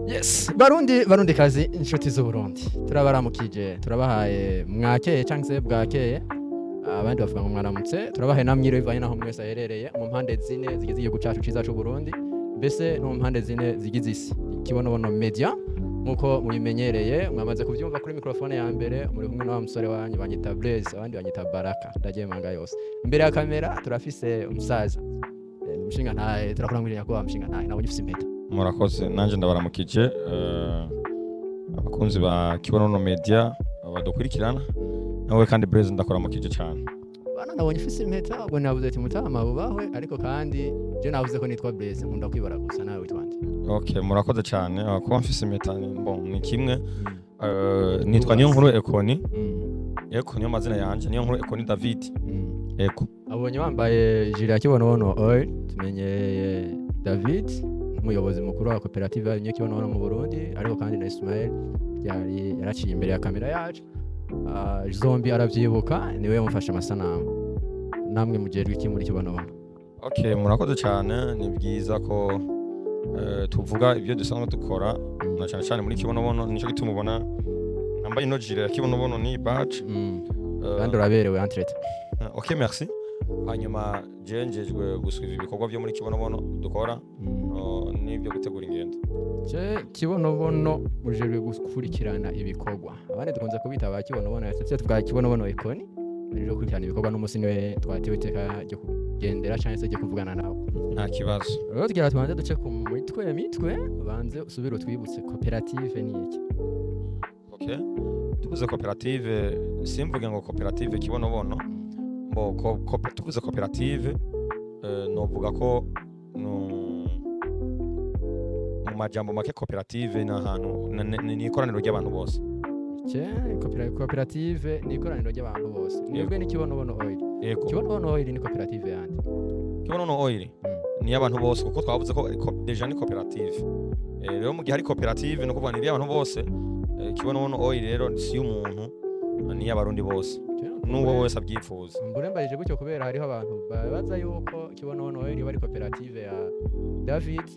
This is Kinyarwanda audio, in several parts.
Yes, barundi kazi inshuti z'Uburundi. Turabaramukije, turabahaye mwakeye canke se bwakeye. Abandi bavuga ngo mwaramutse, turabahaye namwire bivanye naho mwese aherereye mu mpande zine zigize igihugu cacu ciza c'u Burundi. Mbese no mu mpande zine zigize isi. Ikibonobono media nkuko mubimenyereye mwamaze kuvyumva kuri mikrofone ya mbere muri kumwe na musore wanyu banyita Blaze abandi banyita Baraka ndagiye manga yose. Imbere ya kamera turafise umusaza. Umushinga ntaye turakurangurira ko amushinga ntaye nabonye ufise impeta. Murakoze nanje ndabaramukije abakunzi ba Kibonobono Media badukurikirana nawe kandi Blaze ndakuramukije cyane. Bana nabonye ufise impeta ubwo navuze ati mutama bubahwe ariko kandi je navuze ko nitwa Blaze nkunda kwibara gusa nawe witwande. Okay murakoze cyane kuba mfise impeta ni kimwe nitwa niyo nkuru Ekoni. Eko niyo mazina yanje niyo nkuru Ekoni David. Eko abonye wambaye jira ya Kibonobono Oil tumenyeye David umuyobozi mukuru wa koperative ya Kibonobono mu Burundi ariko kandi na Ismael yaraciye imbere ya kamera yacu. Zombi aravyibuka niwe yamufashe amasanamu namwe mujerwe iki muri Kibonobono. Okay murakoze cyane ni byiza ko tuvuga ibyo dusanzwe dukora na cyane cyane muri Kibonobono nico gitumubona nambaye no jire ya Kibonobono ni badge kandi uraberewe entrete. Okay merci. Hanyuma jenjejwe gusubiza ibikorwa byo muri Kibonobono dukora n'ibyo gutegura ingendo. Kibonobono mujerwe gukurikirana ibikorwa abandi dukunze kubita ba Kibonobono yatse twa Kibonobono Ekoni rero gukurikirana ibikorwa n'umusi niwe twatewe iteka ryo kugendera cyane se ryo kuvugana nawe. Nta kibazo rero tugira tubanze duce ku mitwe banze usubire utwibutse koperative ni iki. Okay tuvuze koperative simvuge ngo koperative Kibonobono mbo tuvuze koperative novuga ko mu majambo make koperative na hantu ni ikoraniro ry'abantu bose. Koperative ni ikoraniro ry'abantu bose. Nibwe ni Kibonobono Oil. Kibonobono Oil ni koperative yandi. Kibonobono Oil ni abantu bose kuko twavuze ko deja ni koperative. Rero mu gihe ari koperative no kuvuga ni abantu bose. Kibonobono Oil rero si umuntu ni y'abarundi bose. Nuwo wese abyifuza. Mburembarije gutyo kubera hariho abantu babaza yuko Kibonobono Oil bari koperative ya David.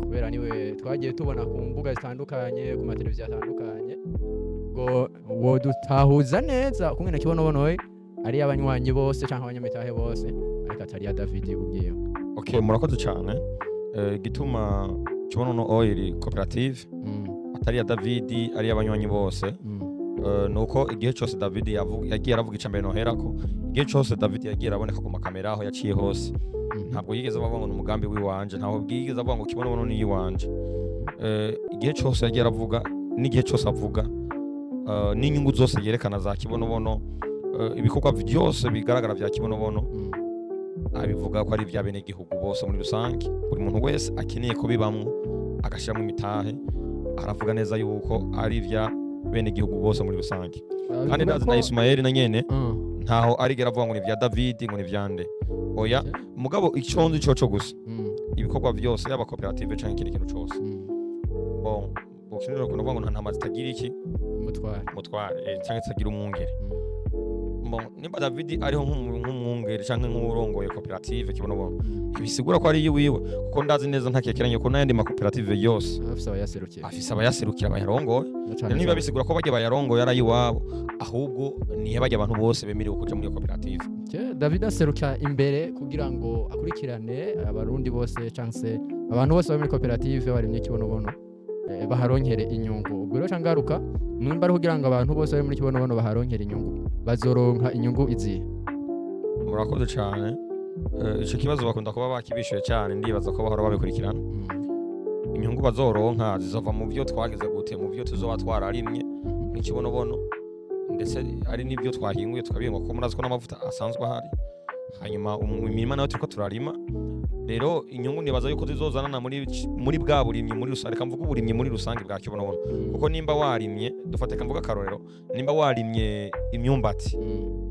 Kubera niwe twagiye tubona ku mbuga zitandukanye ku mateleviziyo atandukanye ngo wodutahuza neza kumwe na Kibonobono Oil ari abanywanyi bose cyangwa abanyamitahe bose ariko atari ya David ubwiyo. Okay murakoze cyane gituma Kibonobono Oil cooperative atari ya David ari abanywanyi bose nuko igihe cyose David yagiye aravuga icambere no herako igihe cyose David yagiye araboneka ku makamera aho yaciye hose ntabwo yigeze bavuga ngo umugambi wiwanje ntaho bwigeze bavuga ngo Kibonobono ni yiwanje. Igihe cyose yagiye aravuga n'igihe cyose avuga n'inyungu zose yerekana za Kibonobono ibikorwa byose bigaragara bya Kibonobono abivuga ko ari bya bene gihugu bose muri rusange buri muntu wese akeneye ko bibamwe agashiramo imitahe aravuga neza yuko ari bya bene gihugu bose muri rusange kandi na Ismael na nyene ntaho arigera avuga ngo ni bya David ngo ni vyande oya mugabo iconzo ico gusa ibikorwa byose yaba koperative canke ikindi kintu cyose bon bokinero ko navuga ngo nta ntama zitagira iki mutware canke zitagira umwungere. Bon nimba David ariho nk'umwungere canke nk'urongoye koperative Kibonobono bisigura ko ari yiwiwe kuko ndazi neza ntakekeranye ko n'ayandi makoperative yose afise abayaserukira bayarongoye. Niba bisigura ko bajye bayarongoye ari iwabo ahubwo niye bajye abantu bose bemerewe kuja muri koperative. David aseruka imbere kugira ngo akurikirane abarundi bose canke abantu bose bari muri koperative barimye Kibonobono baharonkere inyungu. Ubwo rero cangaruka nimba ari kugira ngo abantu bose bari muri Kibonobono baharonkere inyungu bazoronka inyungu izihe. Murakoze cyane ico kibazo bakunda kuba bakibishuye cyane ndibaza ko bahora babikurikirana. Inyungu bazoronka zizova mu byo twagize gute mu byo tuzoba twararimye mu Kibonobono ndetse ari nibyo twahinguye tukabingwa ko murazi ko n'amavuta asanzwe ahari hanyuma imirima nayo turiko turarima rero inyungu nibaza yuko zizozanana muri bwa burimye muri rusange kamvuga uburimye muri rusange bwa Kibonobono kuko nimba warimye dufate kamvuga karorero nimba warimye imyumbati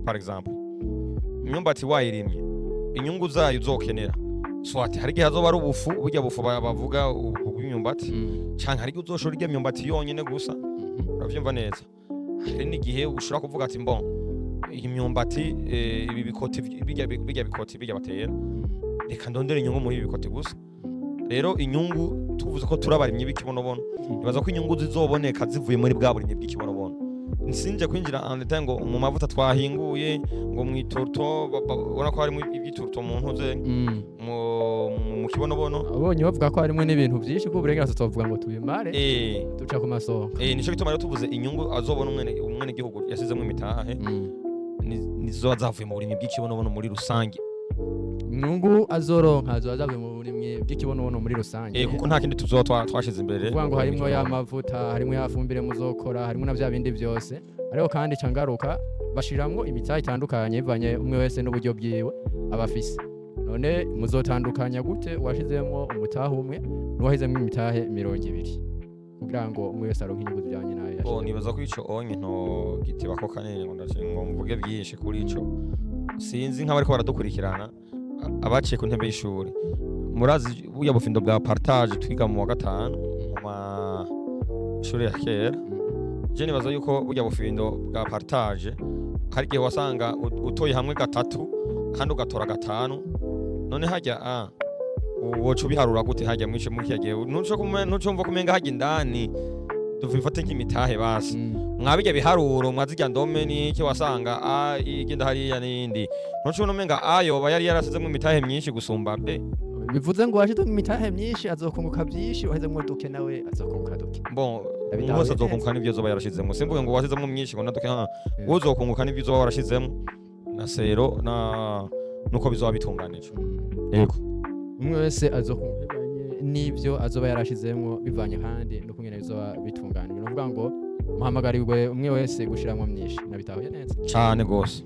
par exemple imyumbati wayirimye inyungu zayo uzokenera swati hari gihe hazoba ari ubufu burya bufu bavuga ubw'imyumbati canke hari gihe uzoshora irya myumbati yonyene gusa uravyumva neza hari n'igihe ushobora kuvuga ati mbon iyi myumbati ibi bikoti bijya bikoti bijya batera reka ndondere inyungu muri ibi bikoti gusa rero inyungu tuvuze ko turabarimye b'ikibonobono nibaza ko inyungu zizoboneka zivuye muri bwa burimye bw'ikibonobono nsinje kwinjira andeta ngo mu mavuta twahinguye ngo mu itorto ubona ko harimo iby'itorto mu ntuze mu kibonobono abonye bavuga ko harimo n'ibintu byinshi ko uburenganzira tuvuga ngo tubimare duca ku masonga nico gituma rero tuvuze inyungu azobona umwene gihugu yasizemo imitahe nizo azavuye mu burimye bw'ikibonobono muri rusange inyungu azoronka azavuye mu burimye bw'ikibonobono muri rusange kuko nta kindi tuzoba twashize imbere kuvuga ngo harimo ya mavuta harimo ya fumbire muzokora harimo na bya bindi byose ariko kandi cangaruka bashiramwo imitahe itandukanye bivanye umwe wese n'uburyo bwiwe abafise none muzotandukanya gute washizemo umutahe umwe n'uwashizemo imitahe 200 kugira ngo umwe wese aronke inyungu zijanye nayo yashizemo nibaza ko ico onye nto gitiba ko kanene ngo mvuge byinshi kuri ico sinzi nk'abariko baradukurikirana abaciye ku ntebe y'ishuri murazi buya bufindo bwa partage twiga mu wa gatanu mu mashuri ya kera je nibaza yuko buya bufindo bwa partage hari gihe wasanga utoye hamwe gatatu kandi ugatora gatanu none hajya wocu biharura gute hajya mwishe mukiyagiye nuco mva kumenga hajya indani dufifate nk'imitahe basi mwabijya biharuro mwazijya ndome niki wasanga igenda hariya n'indi nuco nomenga yoba yari yarasizemo imitahe myinshi gusumba be bivuze ngo washize imitahe myinshi azokunguka byinshi wahezemo duke nawe azokunguka duke bon bose azokunguka n'ibyo zoba yarashizemo simvuge ngo washizemo myinshi ngo naduke uzokunguka n'ibyo zoba warashizemo na sero nuko bizoba bitunganije yego umwe wese azokunguka n'ibyo azoba yarashizemo bivanye kandi no kungena bizoba bitunganije novuga ngo muhamagarirwe umwe wese gushiramo myinshi nabitahuye neza cyane gose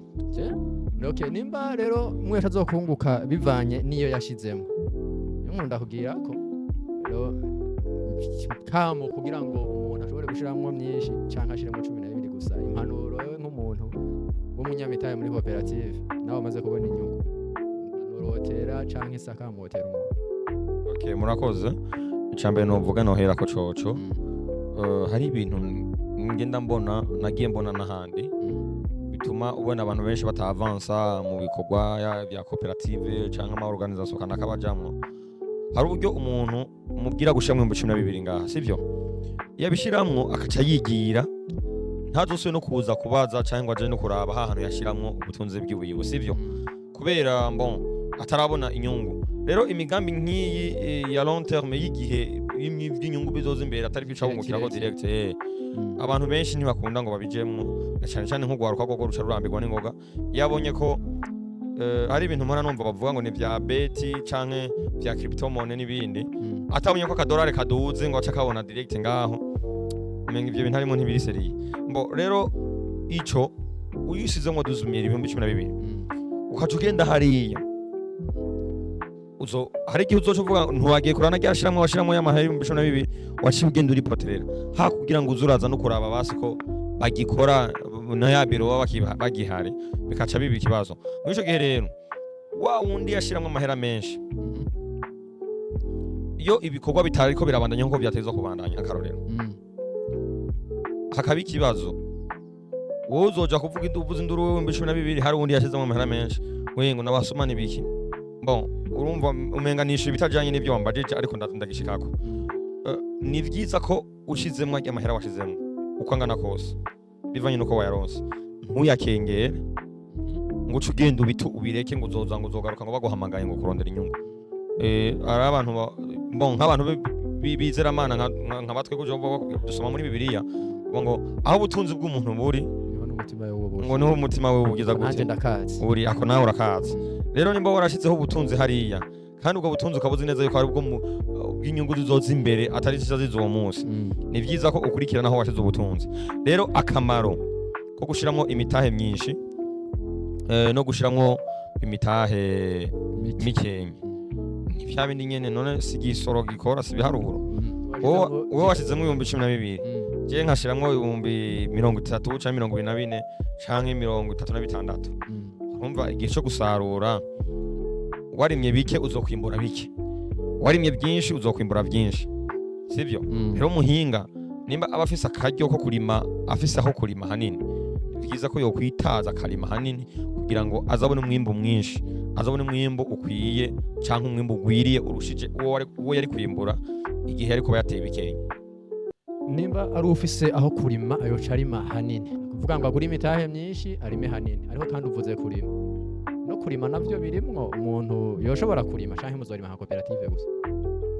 okay nimba rero umwe wese azokunguka bivanye niyo yashizemo nkunda kugira ko rero kamo kugira ngo umuntu ashobore gushiramo myinshi cyangwa ashiremo 12 gusa impanuro yewe nk'umuntu w'umunyamitahe muri koperative nawe amaze kubona inyungu urotera cyangwa isaka motera umuntu okay murakoze icambere no vuga no hera ko coco hari ibintu ngenda mbona nagiye mbona n'ahandi bituma ubona abantu benshi batavansa mu bikorwa bya koperative cyangwa ama organisation kanaka bajamwo hari uburyo umuntu umubwira gushira mu 12 ngaha sivyo yabishiramwo akaca yigira ntazoswe no kuza kubaza cyangwa aje no kuraba ahantu yashiramwo ubutunzi bw'ibuye sivyo kubera atarabona inyungu rero imigambi nk'iyi ya long terme y'igihe y'inyungu bizoza imbere atari kwica bungukiraho direct abantu benshi ntibakunda ngo babijemwo cyane cyane nko gwaruka gogo ruca rurambirwa n'ingoga yabonye ko hari ibintu mpora numva bavuga ngo ni bya beti canke bya crypto money n'ibindi atabonye ko $1 kaduze ngo aca kabona direct ngaho umenga ivyo bintu harimo ntibiri seriye rero ico uyisizemo duzumira 12 ukaca ugenda hariya hari igihe uzoca uvuga ntuwagiye kurana ryashiramwo washiramwo y'amahera 12 waciye ugenda uri poterera kugira ngo uzuraza no kuraba basi ko bagikora na ya biro baba bagihari bikaca biba ikibazo muri ico gihe rero wa wundi yashiramwo amahera menshi iyo ibikorwa bitari ko birabandanya nko byatezwa kubandanya akarorero hakaba ikibazo wowe uzoja kuvuga uvuze induru wewe 12 hari wundi yashizemo amahera menshi wengo nabasomana ibiki urumva umenganisha ibitajanye n'ibyo wambajije ariko ndagishikako ni vyiza ko ushizemo amahera washizemo uko angana kose bivanye nuko wayaronse ntuyakengere ngo ugende ubireke ngo uzoza ngo uzogaruka ngo baguhamagaye ngo kurondera inyungu ari abantu nk'abantu bizera amana nka batwe kuje dusoma muri Bibiliya ngo aho ubutunzi bw'umuntu buri ngo niho umutima we ugeza gute uri ako nawe urakaza rero nimba warashizeho ubutunzi hariya kandi ubwo butunzi ukabuzi neza yuko ari ubwo bw'inyungu zizoza imbere atari zizo uwo munsi ni vyiza ko ukurikirana aho washize ubutunzi rero akamaro ko gushiramo imitahe myinshi no gushiramo imitahe mikenya ntivya bindi nyene none sigisoro gikora sibiharuro wowe washizemo 12 je nkashiramwo 30 canke 24 canke 36 umva igihe cyo gusarura warimye bike uzokwimbura bike warimye byinshi uzokwimbura byinshi sivyo rero muhinga nimba abafisa akaryo ko kurima afisa aho kurima hanini byiza ko yokwitaza akarima hanini kugira ngo azabone umwimbo mwinshi azabona umwimbu ukwiye canke umwimbu ugwiriye urushije uwo yari kwimbura igihe yari kuba yateye bikenya. nimba ari ufise aho kurima yoca arima hanini, kuvuga ngo agure imitahe myinshi arime hanini, ariko kandi uvuze kurima no kurima navyo birimwo umuntu yoshobora kurima canke muzorima nka koperative gusa.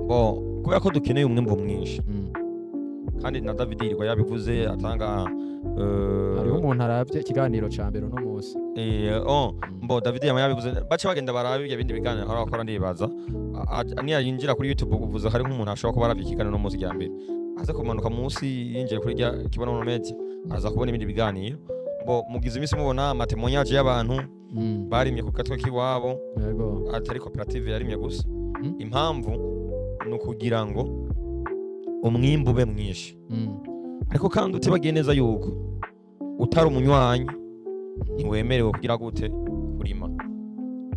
Bo kubera ko dukeneye umwimbu mwinshi kandi na David yirwa yabivuze atanga hariho umuntu aravye ikiganiro ca mbere uno musi mbo David yabivuze bace bagenda barabe ibyo bindi biganiro aho akora ndibaza niya yinjira kuri YouTube kuvuza hari nk'umuntu ashobora kuba aravye ikiganiro no musi rya mbere aza kumanuka musi yinjiye kuri rya Kibonono Media aza kubona ibindi biganiro. Bo mugize imisi mubona amatemonyage y'abantu barimye ku gatwe kiwabo atari koperative yarimye gusa. Impamvu ni ukugira ngo umwimbu ube mwinshi, ariko kandi utibagiye neza yuko utari umunywanyi ntiwemerewe kugira gute kurima.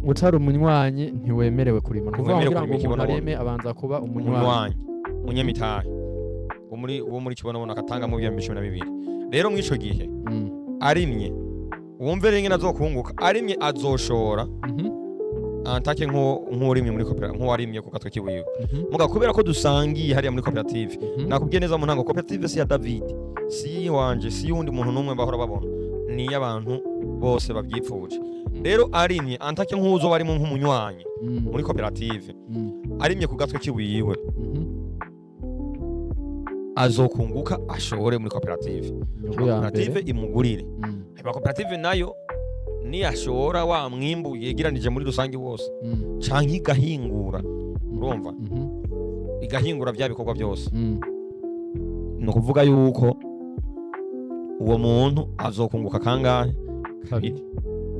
Utari umunywanyi ntiwemerewe kurima, kuvuga ngo umuntu areme abanza kuba umunywanyi munyamitahe uwo muri Kibonobono akatanga mu 2012. Rero mw'ico gihe arimye wumve renge nazokunguka, arimye azoshora antake nk'urimye muri koperative nk'uwarimye ku gatwe kiwiwe. Muga kubera ko dusangiye hariya muri koperative nakubwiye neza mu ntango koperative si ya David si wanje si yundi muntu numwe bahora babona, ni y'abantu bose babyipfuje. Rero arimye antake nk'uzo barimo nk'umunywanyi muri koperative arimye ku gatwe kiwiwe azokunguka ashore muri koperative, koperative imugurire. Koperative nayo ni ashora wa mwimbu yegeranije muri rusangi wose canke igahingura, urumva igahingura bya bikorwa byose. No kuvuga yuko uwo muntu azokunguka kangahe? Kabiri.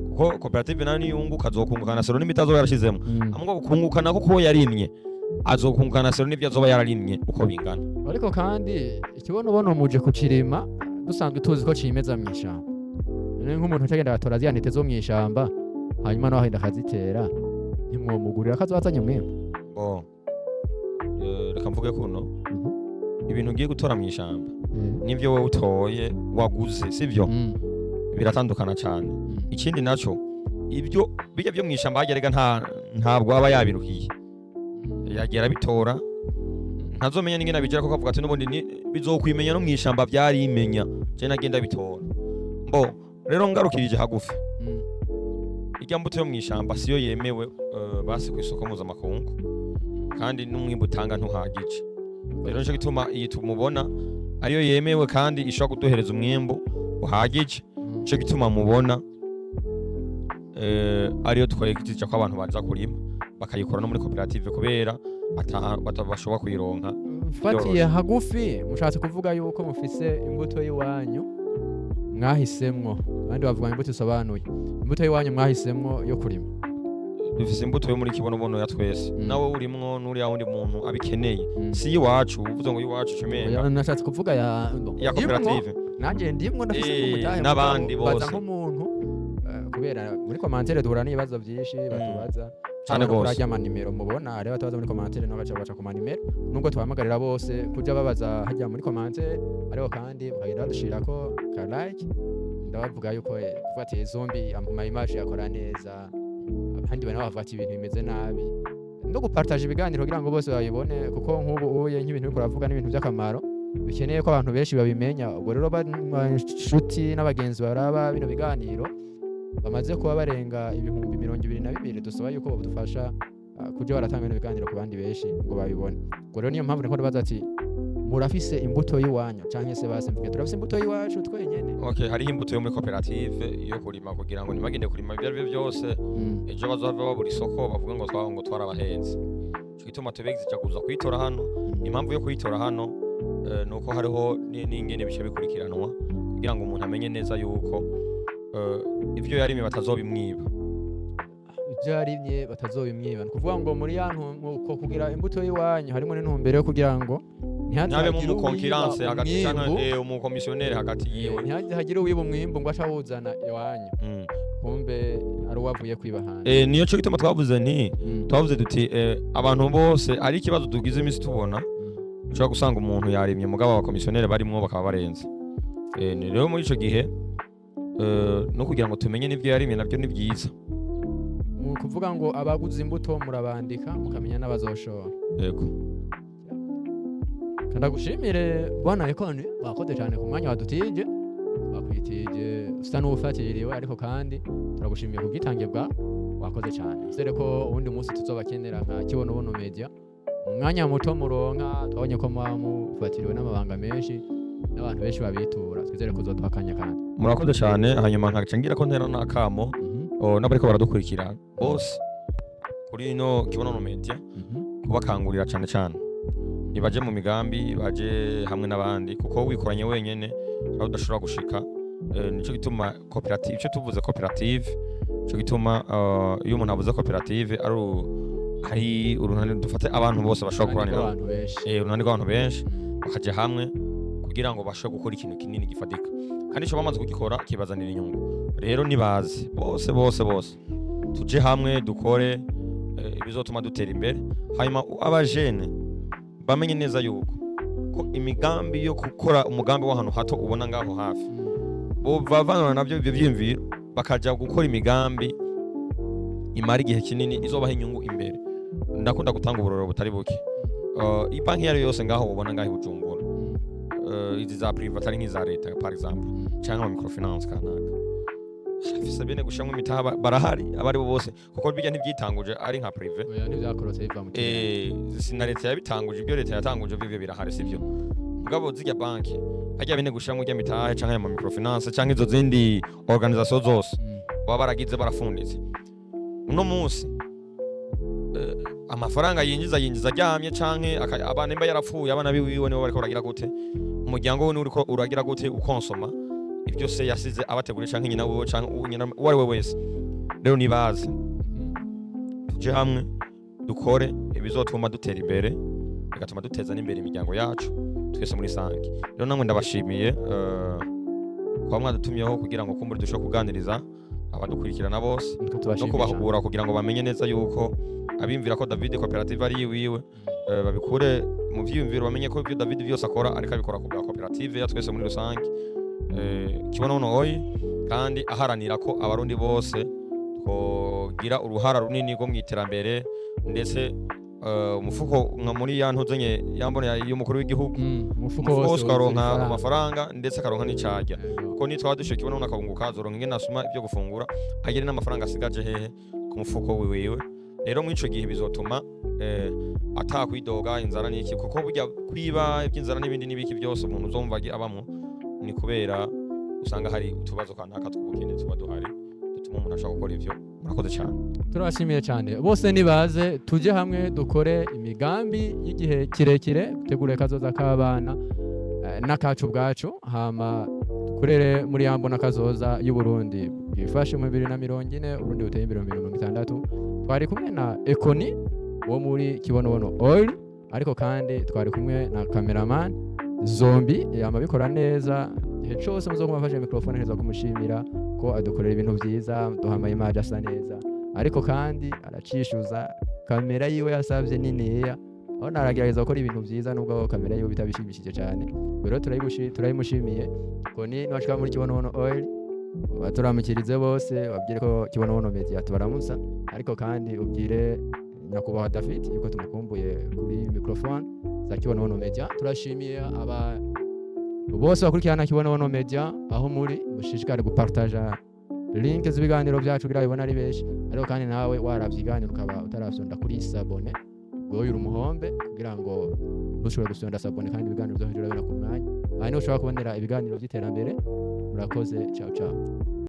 Kuko koperative nayo niyunguka azokunguka na sero n'imitazo yarashizemo, amwe gukunguka nako ko yarimye azokunguka na sero n'ibyo azoba yararimye uko bingana. Ariko kandi Ikibonobono muje kucirima dusanzwe tuzi ko cimeza mw'ishamba, nk'umuntu utagenda gatora ziyantete zo mw'ishamba hanyuma no ahenda akazitera ntimwomugurira kazazanye mwemwe. Reka mvuge kuno ibintu ugiye gutora mw'ishamba nivyo wowe utoye waguze sivyo biratandukana cyane. Ikindi naco ibyo bijya byo mw'ishamba hagerega ntabwo aba yabiruhiye yagera bitora ntazomenya n'ingene bigira ko kavuga ati n'ubundi bizokwimenya no mw'ishamba byarimenya je nagenda bitora. Mbo rero ngarukirije hagufi ijya mbuto yo mw'ishamba siyo yemewe basi ku isoko mpuzamakungu kandi n'umwimbu utanga ntuhagije. Rero nico gituma iyi tumubona ariyo yemewe kandi ishobora kuduhereza umwimbu uhagije, nico gituma mubona ariyo twegitije ko abantu baza kurima bakayikora no muri koperative kubera batabashobora kuyironka. Fatiye hagufi mushatse kuvuga yuko mufise imbuto y'iwanyu mwahisemwo, abandi bavuga imbuto isobanuye imbuto y'iwanyu mwahisemwo yo kurima. Dufise imbuto yo muri Kibonobono ya twese nawe urimwo n'uri ya wundi muntu abikeneye, si iwacu uvuze ngo iwacu cumenya nashatse kuvuga ya koperative nanje ndimwo ndafise umutahe n'abandi bose nk'umuntu kubera muri commentaire duhura n'ibibazo byinshi batubaza cyane gose kurajya amanimero mubona rero batabaza muri commentaire no baca ku manimero nubwo twahamagarira bose kuja babaza hajya muri commentaire, ariko kandi bakagenda badushirako ka like ndabavuga yuko kufatira zombi ama image yakora neza, abandi bana bavuga ati ibintu bimeze nabi no gupartage ibiganiro kugira ngo bose babibone, kuko nk'ubu uye nk'ibintu biko ravuga n'ibintu by'akamaro bikeneye ko abantu benshi babimenya. Ubwo rero bashuti n'abagenzi baraba bino biganiro bamaze kuba barenga 22,000 dusaba yuko badufasha kuja baratanga bino biganiro ku bandi benshi ngo babibone. Ubwo rero niyo mpamvu niko ndabaza ati murafise imbuto y'iwanyu canke se base mvuge turafise imbuto y'iwacu twenyene. Okay, hari imbuto yo muri koperative yo kurima kugira ngo ntibagende kurima ibyo ari byo byose ejo bazava babura isoko bavuga ngo twarabahenze. Cyo gituma tubegizija kuza kuyitora hano. Impamvu yo kuyitora hano nuko hariho n'ingene bice bikurikiranwa kugira ngo umuntu amenye neza yuko ivyo yarimye batazobimwiba. Ivyo yarimye batazobimwiba kuvuga ngo muri yantu kugira imbuto y'iwanyu harimo n'intumbero yo kugira ngo ntihabe mu concurrence hagati cyane umukomisiyoneri hagati yiwe ntihagire uwiba umwimbu ngo ashawuzana iwanyu kumbe ari uwavuye kwiba hanze. Niyo cyo gituma twavuze twavuze duti abantu bose ari ikibazo tugize imisi tubona ushobora gusanga umuntu yarimye mugabo abakomisiyoneri barimwo bakaba barenze. Rero muri ico gihe no kugira ngo tumenye n'ivyo yarimye nabyo ni byiza. mu kuvuga ngo abaguze imbuto murabandika mukamenya n'abazoshora. yego Kandagushimire bwana Ekoni wakoze cyane ku mwanya wadutije wakwitije usa n'ufatiriwe ariko kandi turagushimiye ku bwitange bwa wakoze cyane zere ko ubundi munsi tuzobakenera nka Kibonobono Media mu mwanya muto muronka twabonye ko mufatiriwe n'amabanga menshi n'abantu benshi babitura twizere ko uzotwakanya kandi murakoze cyane hanyuma nkaca ngira ko ntera n'akamo n'abariko baradukurikira bose kuri ino Kibonobono Media kubakangurira cyane cyane nibaje mu migambi baje hamwe n'abandi kuko wikoranye wenyene aho udashobora gushika nico gituma koperative cyo tuvuze koperative cyo gituma iyo umuntu avuze koperative ari urunani dufate abantu bose bashobora kuranira urunani rw'abantu benshi bakaje hamwe kugira ngo bashobore gukora ikintu kinini gifatika kandi cyo bamaze kugikora kibazanira inyungu rero nibaze bose tuje hamwe dukore ibizotuma dutera imbere hanyuma abajene bamenye neza yuko ko imigambi yo gukora umugambi w'ahantu hato ubona ngaho hafi bo bavana nabyo ibyo byimviro bakaja gukora imigambi imara igihe kinini izobaha inyungu imbere ndakunda gutanga uburoro butari buke ibanki yari yose ngaho ubona ngaho Bujumbura izi za private ari nk'iza leta par exemple cyangwa microfinance kanaka afise bene gushamwe imitaha barahari abari bo bose kuko bijya ntibyitanguje ari nka privé oya nivyakorotse biva mu sina leta yabitanguje ibyo leta yatanguje bivyo birahari sivyo mugabo zijya banki hajya bene gushamwe ijya mitaha cyangwa ama microfinance cyangwa izo zindi organisation zose baba baragize barafunditse uno munsi amafaranga yinjiza ajyamye canke abana imba yarapfuye abana biwiwe nibo bariko baragira gute umuryango we uriko uragira gute ukonsoma ibyo se yasize abategura canke nyina wewe canke nyina wari we wese rero nibaze tuje hamwe dukore ibizotuma dutera imbere bigatuma duteza n'imbere imiryango yacu twese muri sanki rero namwe ndabashimiye kwa mwadutumyeho kugira ngo kumbure dushobore kuganiriza abadukurikirana bose no kubahugura kugira ngo bamenye neza yuko abimvira ko David koperative ari yiwiwe babikure mu vyiyumviro bamenye ko ibyo David byose akora ariko abikora ku bwa koperative ya twese muri rusange Kibonobono oyi kandi aharanira ko abarundi bose twogira uruhara runini rwo mu iterambere ndetse umufuko nka muri ya ntuzenye yambone y'umukuru w'igihugu umufuko wose karonka amafaranga ndetse karonka n'icyajya kuko nitwa dushye Kibonobono akabunguka zoronka ingene asuma ibyo gufungura agire n'amafaranga asigaje hehe ku mufuko wiwe rero mu ico gihe bizotuma atakwidoga inzara n'iki kuko burya kwiba iby'inzara n'ibindi n'ibiki byose umuntu uzomva abamwo ni kubera usanga hari utubazo kanaka tw'ubukene tuba duhari dutuma umuntu ashaka gukora ivyo murakoze cyane turashimiye cyane bose nibaze tuje hamwe dukore imigambi y'igihe kirekire gutegura kazoza k'abana n'akacu bwacu hama dukorere muri yambo n'akazoza y'u Burundi bifashe mu 2040 Burundi buteye imbere mu 2060 twari kumwe na Ekoni wo muri Kibonobono Oil ariko kandi twari kumwe na cameraman Zombi yamabikora neza igihe cyose muzo kumufasha microphone neza kumushimira ko adukorera ibintu byiza duhamaye image asa neza ariko kandi aracishuza kamera yiwe yasavye niniya aho naragerageza gukora ibintu byiza nubwo kamera yiwe bitabishimishije cyane rero turayimushimiye ko ni nwashika muri Kibonobono Oil baturamukirize bose babwire ko Kibonobono Media tubaramutsa ariko kandi ubwire nyakubahwa David yuko tumukumbuye kuri microphone za Kibonobono Media turashimiye aba bose bakurikirana Kibonobono Media aho muri mushishikare gupartager link z'ibiganiro byacu kugira bibona ari benshi ariko kandi nawe waravyiganira ukaba utarasonda kuri sabone goyura umuhombe kugira ngo ushobore gusonda sabone kandi ibiganiro byo hejuru bina ku mwanya hanyuma ushobora kubonera ibiganiro by'iterambere murakoze ciao ciao